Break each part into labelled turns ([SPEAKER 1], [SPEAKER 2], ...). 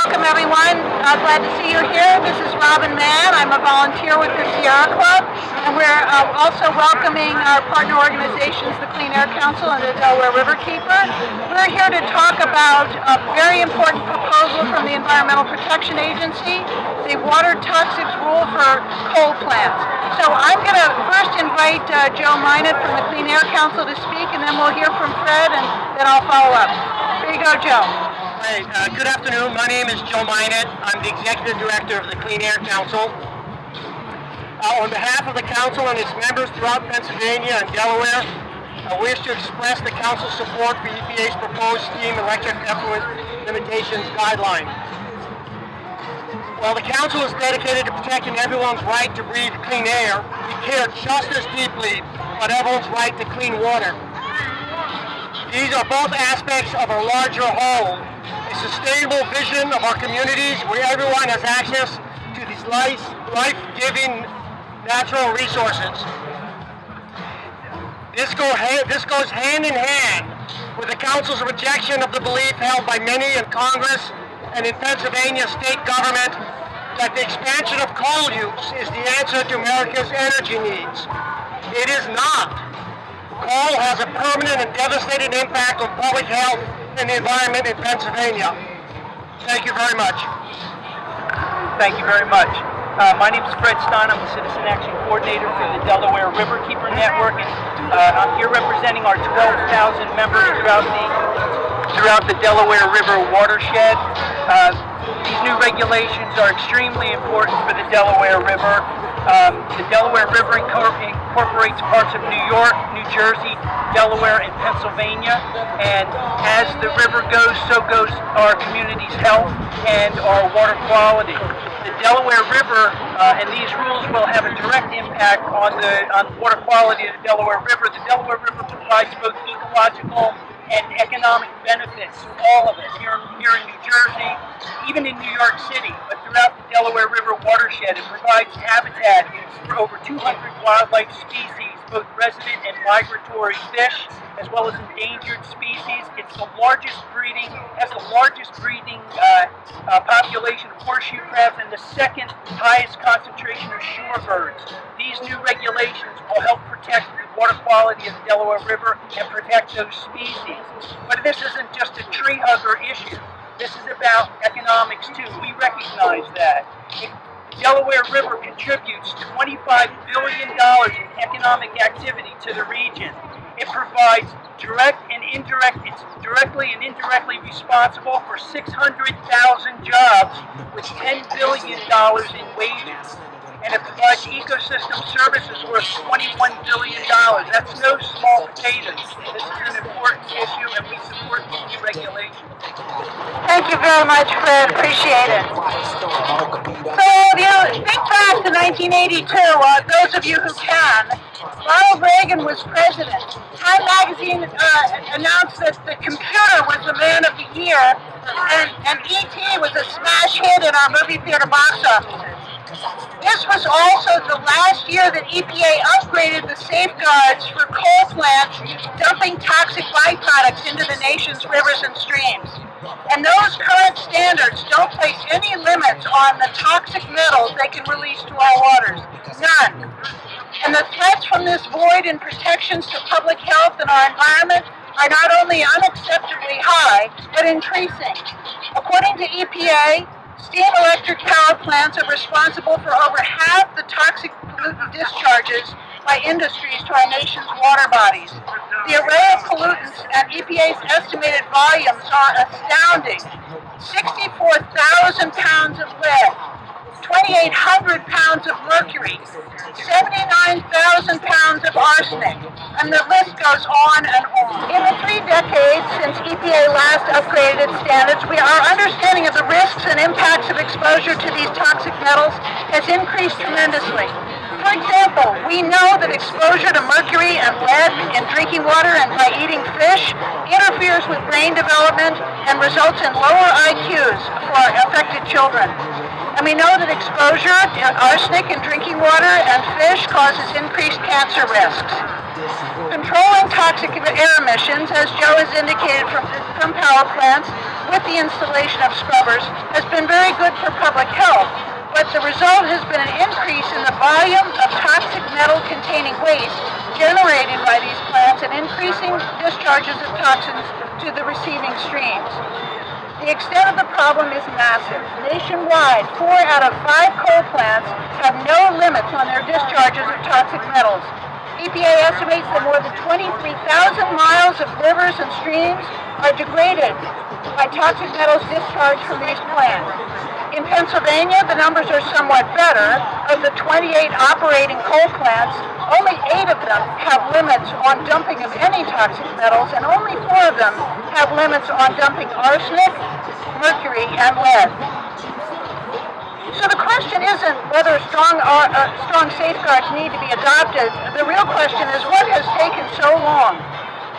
[SPEAKER 1] Welcome everyone. Glad to see you here. This is Robin Mann. I'm a volunteer with the Sierra Club, and we're also welcoming our partner organizations, the Clean Air Council and the Delaware Riverkeeper. We're here to talk about a very important proposal from the Environmental Protection Agency, the water toxics rule for coal plants. So I'm going to first invite Joe Minot from the Clean Air Council to speak, and then we'll hear from Fred, and then I'll follow up. Here you go, Joe.
[SPEAKER 2] Hey, good afternoon. My name is Joe Minot. I'm the Executive Director of the Clean Air Council. On behalf of the Council and its members throughout Pennsylvania and Delaware, I wish to express the Council's support for EPA's proposed steam electric effluent limitations guideline. While the Council is dedicated to protecting everyone's right to breathe clean air, we care just as deeply about everyone's right to clean water. These are both aspects of a larger whole, a sustainable vision of our communities where everyone has access to these life-giving natural resources. This goes hand in hand with the Council's rejection of the belief held by many in Congress and in Pennsylvania state government that the expansion of coal use is the answer to America's energy needs. It is not. Coal has a permanent and devastating impact on public health and the environment in Pennsylvania. Thank you very much.
[SPEAKER 3] Thank you very much. My name is Fred Stein. I'm the Citizen Action Coordinator for the Delaware Riverkeeper Network, and I'm here representing our 12,000 members throughout the Delaware River watershed. These new regulations are extremely important for the Delaware River. The Delaware River incorporates parts of New York, New Jersey, Delaware, and Pennsylvania. And as the river goes, so goes our community's health and our water quality. The Delaware River and these rules will have a direct impact on the water quality of the Delaware River. The Delaware River provides both ecological and economic benefits to all of us here in New Jersey, even in New York City, but throughout the Delaware River watershed. It provides habitat for over 200 wildlife species, both resident and migratory fish, as well as endangered species. It's the largest breeding population of horseshoe crabs and the second highest concentration of shorebirds. These new regulations will help protect the water quality of the Delaware River and protect those species. But this isn't just a tree hugger issue. This is about economics too. We recognize that. The Delaware River contributes $25 billion in economic activity to the region. It provides it's directly and indirectly responsible for 600,000 jobs with $10 billion in wages. And it provides ecosystem services worth $21 billion. That's no small potatoes. This is an important issue, and we support these new regulations.
[SPEAKER 1] Thank you very much, Fred. Appreciate it. So, think back to 1982, those of you who can. Ronald Reagan was president. Time magazine announced that the computer was the man of the year, and E.T. was a smash hit in our movie theater box offices. This was also the last year that EPA upgraded the safeguards for coal plants dumping toxic byproducts into the nation's rivers and streams. And those current standards don't place any limits on the toxic metals they can release to our waters. None. And the threats from this void in protections to public health and our environment are not only unacceptably high, but increasing. According to EPA, steam electric power plants are responsible for over half the toxic pollutant discharges by industries to our nation's water bodies. The array of pollutants and EPA's estimated volumes are astounding. 64,000 pounds of lead, 2,800 pounds of mercury, 79,000 pounds of arsenic, and the list goes on and on. In the 3 decades since EPA last upgraded its standards, our understanding of the risks and impacts of exposure to these toxic metals has increased tremendously. For example, we know that exposure to mercury and lead in drinking water and by eating fish interferes with brain development and results in lower IQs for affected children. And we know that exposure to arsenic in drinking water and fish causes increased cancer risks. Controlling toxic air emissions, as Joe has indicated from power plants, with the installation of scrubbers has been very good for public health, but the result has been an increase in the volume of toxic metal-containing waste generated by these plants and increasing discharges of toxins to the receiving streams. The extent of the problem is massive. Nationwide, 4 out of 5 coal plants have no limits on their discharges of toxic metals. EPA estimates that more than 23,000 miles of rivers and streams are degraded by toxic metals discharged from these plants. In Pennsylvania, the numbers are somewhat better. Of the 28 operating coal plants, only 8 of them have limits on dumping of any toxic metals, and only 4 of them have limits on dumping arsenic, mercury, and lead. So the question isn't whether strong safeguards need to be adopted. The real question is what has taken so long?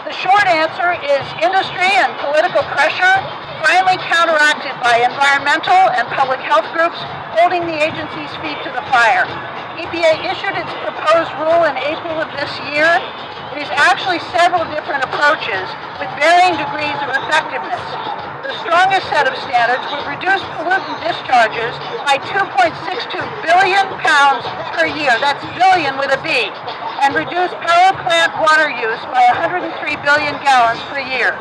[SPEAKER 1] The short answer is industry and political pressure, finally counteracted by environmental and public health groups holding the agency's feet to the fire. EPA issued its proposed rule in April of this year. It is actually several different approaches with varying degrees of effectiveness. The strongest set of standards would reduce pollutant discharges by 2.62 billion pounds per year, that's billion with a B, and reduce power plant water use by 103 billion gallons per year.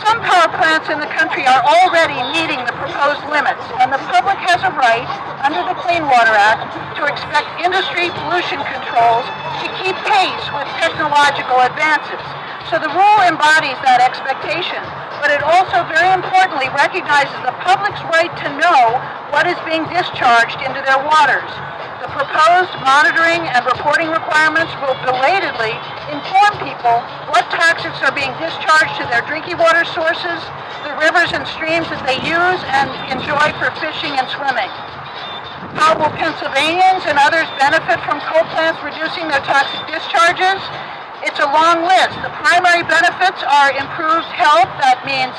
[SPEAKER 1] Some power plants in the country are already meeting the proposed limits, and the public has a right, under the Clean Water Act, to expect industry pollution controls to keep pace with technological advances. So the rule embodies that expectation, but it also very importantly recognizes the public's right to know what is being discharged into their waters. The proposed monitoring and reporting requirements will belatedly inform people what toxins are being discharged to their drinking water sources, the rivers and streams that they use and enjoy for fishing and swimming. How will Pennsylvanians and others benefit from coal plants reducing their toxic discharges? It's a long list. The primary benefits are improved health. That means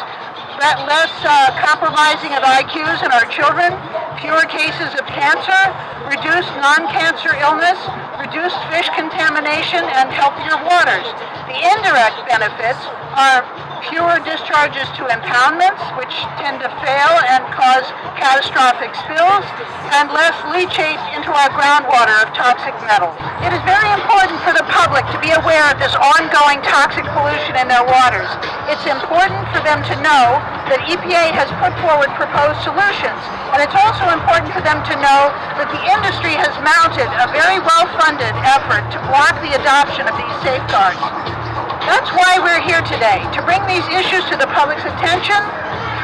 [SPEAKER 1] less compromising of IQs in our children, fewer cases of cancer, reduced non-cancer illness, reduced fish contamination, and healthier waters. The indirect benefits are fewer discharges to impoundments, which tend to fail and cause catastrophic spills, and less leachate into our groundwater of toxic metals. It is very important for the public to be aware of this ongoing toxic pollution in their waters. It's important for them to know that EPA has put forward proposed solutions, and it's also important for them to know that the industry has mounted a very well-funded effort to block the adoption of these safeguards. That's why we're here today, to bring these issues to the public's attention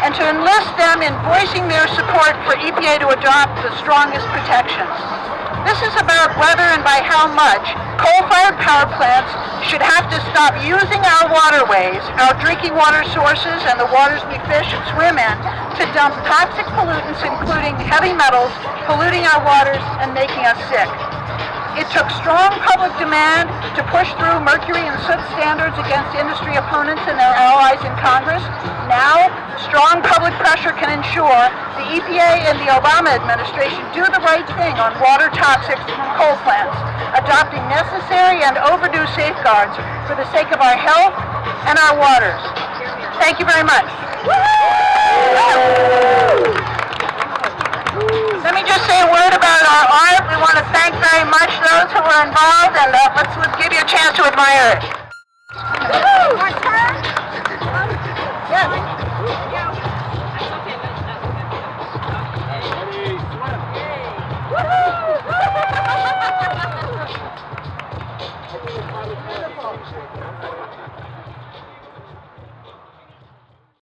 [SPEAKER 1] and to enlist them in voicing their support for EPA to adopt the strongest protections. This is about whether and by how much coal-fired power plants should have to stop using our waterways, our drinking water sources, and the waters we fish and swim in to dump toxic pollutants, including heavy metals, polluting our waters and making us sick. It took strong public demand to push through mercury and soot standards against industry opponents and their allies in Congress. Now, strong public pressure can ensure the EPA and the Obama administration do the right thing on water toxics from coal plants, adopting necessary and overdue safeguards for the sake of our health and our waters. Thank you very much. Let me just say a word about our art. We want to thank very much those who were involved, and let's give you a chance to admire it. Yes.